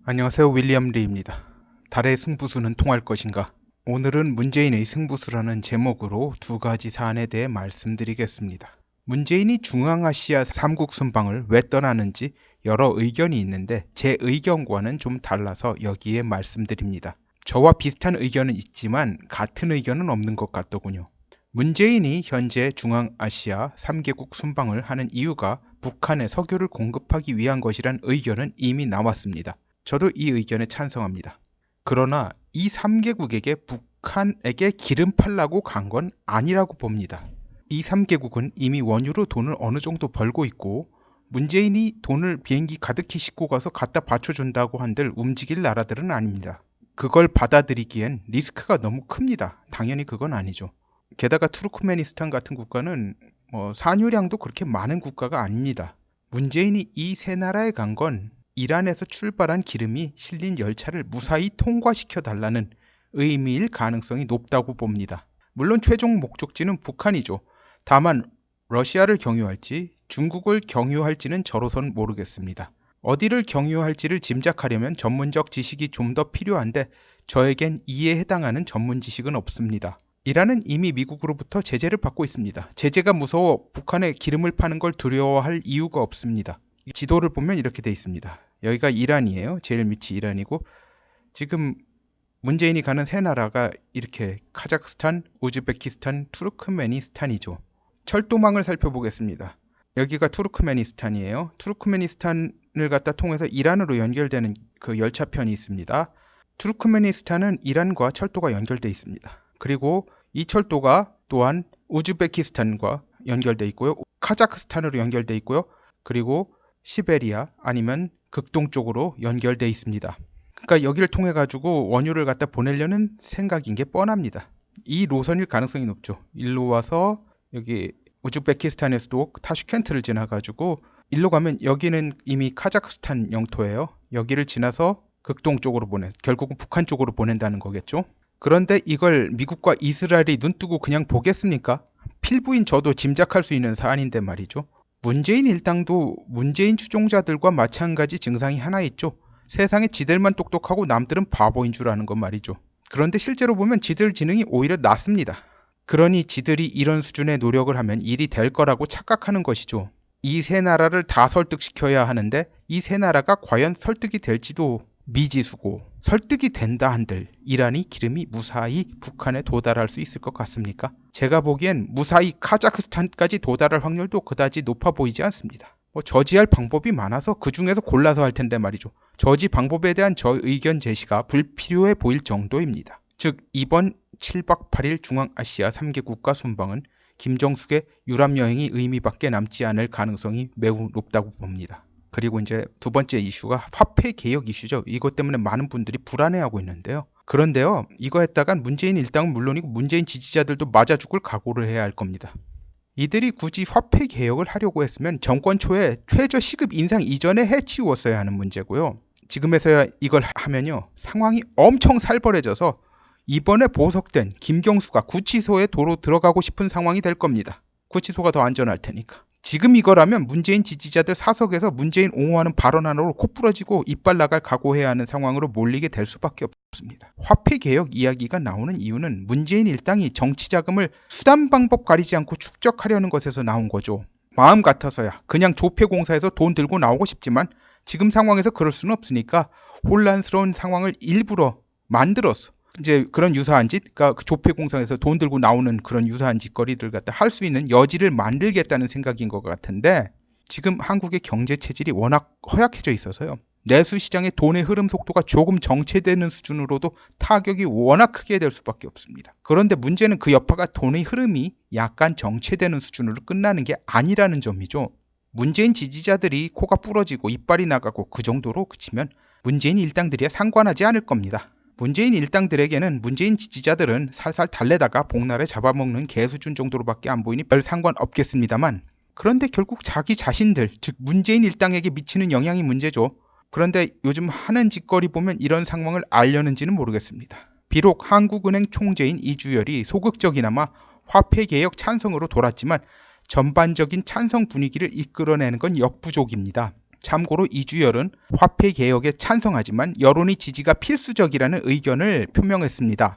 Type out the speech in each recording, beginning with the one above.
안녕하세요. 윌리엄 리입니다. 달의 승부수는 통할 것인가? 오늘은 문재인의 승부수라는 제목으로 두 가지 사안에 대해 말씀드리겠습니다. 문재인이 중앙아시아 3국 순방을 왜 떠나는지 여러 의견이 있는데 제 의견과는 좀 달라서 여기에 말씀드립니다. 저와 비슷한 의견은 있지만 같은 의견은 없는 것 같더군요. 문재인이 현재 중앙아시아 3개국 순방을 하는 이유가 북한에 석유를 공급하기 위한 것이란 의견은 이미 나왔습니다. 저도 이 의견에 찬성합니다. 그러나 이 3개국에게 북한에게 기름 팔라고 간 건 아니라고 봅니다. 이 3개국은 이미 원유로 돈을 어느 정도 벌고 있고 문재인이 돈을 비행기 가득히 싣고 가서 갖다 받쳐준다고 한들 움직일 나라들은 아닙니다. 그걸 받아들이기엔 리스크가 너무 큽니다. 당연히 그건 아니죠. 게다가 투르크메니스탄 같은 국가는 산유량도 그렇게 많은 국가가 아닙니다. 문재인이 이 세 나라에 간 건 이란에서 출발한 기름이 실린 열차를 무사히 통과시켜 달라는 의미일 가능성이 높다고 봅니다. 물론 최종 목적지는 북한이죠. 다만 러시아를 경유할지 중국을 경유할지는 저로선 모르겠습니다. 어디를 경유할지를 짐작하려면 전문적 지식이 좀 더 필요한데 저에겐 이에 해당하는 전문 지식은 없습니다. 이란은 이미 미국으로부터 제재를 받고 있습니다. 제재가 무서워 북한에 기름을 파는 걸 두려워할 이유가 없습니다. 지도를 보면 이렇게 돼 있습니다. 여기가 이란이에요. 제일 밑이 이란이고 지금 문재인이 가는 세 나라가 이렇게 카자흐스탄, 우즈베키스탄, 투르크메니스탄이죠. 철도망을 살펴보겠습니다. 여기가 투르크메니스탄이에요. 투르크메니스탄을 갖다 통해서 이란으로 연결되는 그 열차편이 있습니다. 투르크메니스탄은 이란과 철도가 연결돼 있습니다. 그리고 이 철도가 또한 우즈베키스탄과 연결돼 있고요. 카자흐스탄으로 연결돼 있고요. 그리고 시베리아 아니면 극동 쪽으로 연결돼 있습니다. 그러니까 여기를 통해 가지고 원유를 갖다 보내려는 생각인 게 뻔합니다. 이 노선일 가능성이 높죠. 일로 와서 여기 우즈베키스탄에서도 타슈켄트를 지나 가지고 일로 가면 여기는 이미 카자흐스탄 영토예요. 여기를 지나서 극동 쪽으로 결국은 북한 쪽으로 보낸다는 거겠죠. 그런데 이걸 미국과 이스라엘이 눈뜨고 그냥 보겠습니까? 필부인 저도 짐작할 수 있는 사안인데 말이죠. 문재인 일당도 문재인 추종자들과 마찬가지 증상이 하나 있죠. 세상에 지들만 똑똑하고 남들은 바보인 줄 아는 것 말이죠. 그런데 실제로 보면 지들 지능이 오히려 낮습니다. 그러니 지들이 이런 수준의 노력을 하면 일이 될 거라고 착각하는 것이죠. 이 세 나라를 다 설득시켜야 하는데 이 세 나라가 과연 설득이 될지도 미지수고 설득이 된다 한들 이란이 기름이 무사히 북한에 도달할 수 있을 것 같습니까? 제가 보기엔 무사히 카자흐스탄까지 도달할 확률도 그다지 높아 보이지 않습니다. 저지할 방법이 많아서 그 중에서 골라서 할 텐데 말이죠. 저지 방법에 대한 저 의견 제시가 불필요해 보일 정도입니다. 즉 이번 7박 8일 중앙아시아 3개 국가 순방은 김정숙의 유럽 여행이 의미밖에 남지 않을 가능성이 매우 높다고 봅니다. 그리고 이제 두 번째 이슈가 화폐 개혁 이슈죠. 이것 때문에 많은 분들이 불안해하고 있는데요. 그런데요, 이거 했다간 문재인 일당은 물론이고 문재인 지지자들도 맞아 죽을 각오를 해야 할 겁니다. 이들이 굳이 화폐 개혁을 하려고 했으면 정권 초에 최저 시급 인상 이전에 해치웠어야 하는 문제고요. 지금에서야 이걸 하면요, 상황이 엄청 살벌해져서 이번에 보석된 김경수가 구치소에 도로 들어가고 싶은 상황이 될 겁니다. 구치소가 더 안전할 테니까. 지금 이거라면 문재인 지지자들 사석에서 문재인 옹호하는 발언 하나로 코 부러지고 이빨 나갈 각오해야 하는 상황으로 몰리게 될 수밖에 없습니다. 화폐 개혁 이야기가 나오는 이유는 문재인 일당이 정치 자금을 수단 방법 가리지 않고 축적하려는 것에서 나온 거죠. 마음 같아서야 그냥 조폐공사에서 돈 들고 나오고 싶지만 지금 상황에서 그럴 수는 없으니까 혼란스러운 상황을 일부러 만들었어. 이제 그런 유사한 짓, 그러니까 그 조폐공사에서 돈 들고 나오는 그런 유사한 짓거리들 갖다 할 수 있는 여지를 만들겠다는 생각인 것 같은데 지금 한국의 경제 체질이 워낙 허약해져 있어서요. 내수 시장의 돈의 흐름 속도가 조금 정체되는 수준으로도 타격이 워낙 크게 될 수밖에 없습니다. 그런데 문제는 그 여파가 돈의 흐름이 약간 정체되는 수준으로 끝나는 게 아니라는 점이죠. 문재인 지지자들이 코가 부러지고 이빨이 나가고 그 정도로 그치면 문재인 일당들이야 상관하지 않을 겁니다. 문재인 일당들에게는 문재인 지지자들은 살살 달래다가 복날에 잡아먹는 개 수준 정도로밖에 안 보이니 별 상관없겠습니다만 그런데 결국 자기 자신들, 즉 문재인 일당에게 미치는 영향이 문제죠. 그런데 요즘 하는 짓거리 보면 이런 상황을 알려는지는 모르겠습니다. 비록 한국은행 총재인 이주열이 소극적이나마 화폐개혁 찬성으로 돌았지만 전반적인 찬성 분위기를 이끌어내는 건 역부족입니다. 참고로 이주열은 화폐 개혁에 찬성하지만 여론의 지지가 필수적이라는 의견을 표명했습니다.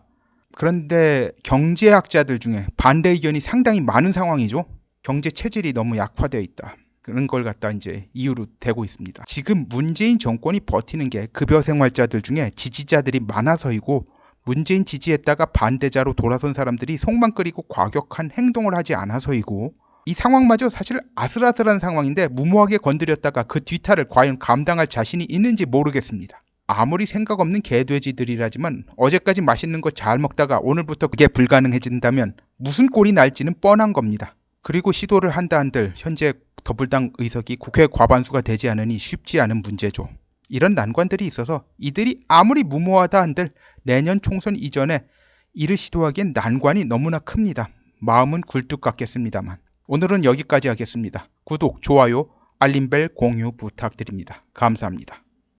그런데 경제학자들 중에 반대 의견이 상당히 많은 상황이죠. 경제 체질이 너무 약화되어 있다. 그런 걸 갖다 이제 이유로 대고 있습니다. 지금 문재인 정권이 버티는 게 급여 생활자들 중에 지지자들이 많아서이고, 문재인 지지했다가 반대자로 돌아선 사람들이 속만 끓이고 과격한 행동을 하지 않아서이고, 이 상황마저 사실 아슬아슬한 상황인데 무모하게 건드렸다가 그 뒤탈을 과연 감당할 자신이 있는지 모르겠습니다. 아무리 생각 없는 개돼지들이라지만 어제까지 맛있는 거 잘 먹다가 오늘부터 그게 불가능해진다면 무슨 꼴이 날지는 뻔한 겁니다. 그리고 시도를 한다 한들 현재 더불당 의석이 국회 과반수가 되지 않으니 쉽지 않은 문제죠. 이런 난관들이 있어서 이들이 아무리 무모하다 한들 내년 총선 이전에 이를 시도하기엔 난관이 너무나 큽니다. 마음은 굴뚝 같겠습니다만. 오늘은 여기까지 하겠습니다. 구독, 좋아요, 알림벨 공유 부탁드립니다. 감사합니다.